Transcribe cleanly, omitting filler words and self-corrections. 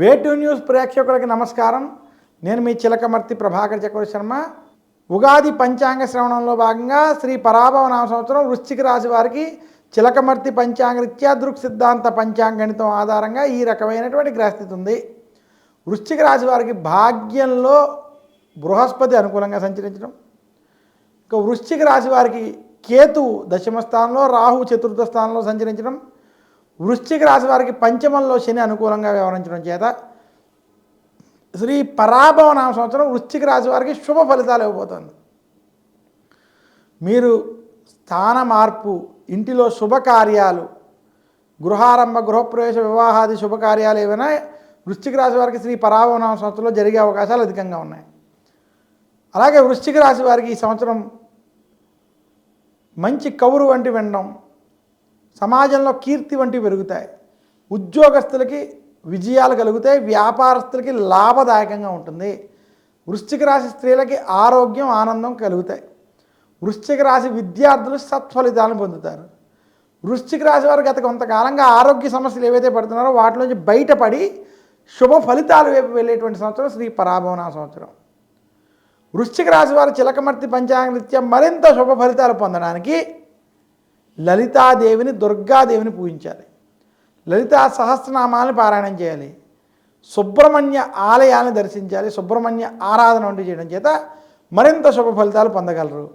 వే2 news ప్రేక్షకులకి నమస్కారం. నేను మీ చిలకమర్తి ప్రభాకర్ చక్రవర్తి శర్మ. ఉగాది పంచాంగ శ్రవణంలో భాగంగా శ్రీ పరాభవ నామ సంవత్సరం వృశ్చిక రాశి వారికి చిలకమర్తి పంచాంగ రీత్యా దృక్ సిద్ధాంత పంచాంగణితం ఆధారంగా ఈ రకమైనటువంటి గ్రహస్థితి ఉంది. వృశ్చిక రాశి వారికి భాగ్యంలో బృహస్పతి అనుకూలంగా సంచరించడం, ఇంకా వృశ్చిక రాశి వారికి కేతు దశమ స్థానంలో, రాహు చతుర్థ స్థానంలో సంచరించడం, వృశ్చిక రాశి వారికి పంచమంలో శని అనుకూలంగా వ్యవహరించడం చేత శ్రీ పరాభవ నామ సంవత్సరం వృశ్చిక రాశి వారికి శుభ ఫలితాలు ఇవ్వబోతోంది. మీరు స్థాన మార్పు, ఇంటిలో శుభకార్యాలు, గృహారంభ, గృహప్రవేశ, వివాహాది శుభకార్యాలు ఏవైనా వృశ్చిక రాశి వారికి శ్రీ పరాభవ నామ సంవత్సరంలో జరిగే అవకాశాలు అధికంగా ఉన్నాయి. అలాగే వృశ్చిక రాశి వారికి ఈ సంవత్సరం మంచి కౌరు వంటి వినడం, సమాజంలో కీర్తి వంటివి పెరుగుతాయి, ఉద్యోగస్తులకి విజయాలు కలుగుతాయి, వ్యాపారస్తులకి లాభదాయకంగా ఉంటుంది. వృశ్చిక రాశి స్త్రీలకి ఆరోగ్యం, ఆనందం కలుగుతాయి. వృశ్చిక రాశి విద్యార్థులు సత్ఫలితాలను పొందుతారు. వృశ్చిక రాశి వారు గత కొంతకాలంగా ఆరోగ్య సమస్యలు ఏవైతే పడుతున్నారో వాటి నుంచి బయటపడి శుభ ఫలితాలు వైపు వెళ్ళేటువంటి సంవత్సరం శ్రీ పరాభవన సంవత్సరం. వృశ్చిక రాశి వారు చిలకమర్తి పంచాంగ రీత్యా మరింత శుభ ఫలితాలు పొందడానికి లలితాదేవిని, దుర్గాదేవిని పూజించాలి. లలితా సహస్రనామాలను పారాయణం చేయాలి. సుబ్రహ్మణ్య ఆలయాలను దర్శించాలి. సుబ్రహ్మణ్య ఆరాధన వంటి చేయడం చేత మరింత శుభ ఫలితాలు పొందగలరు.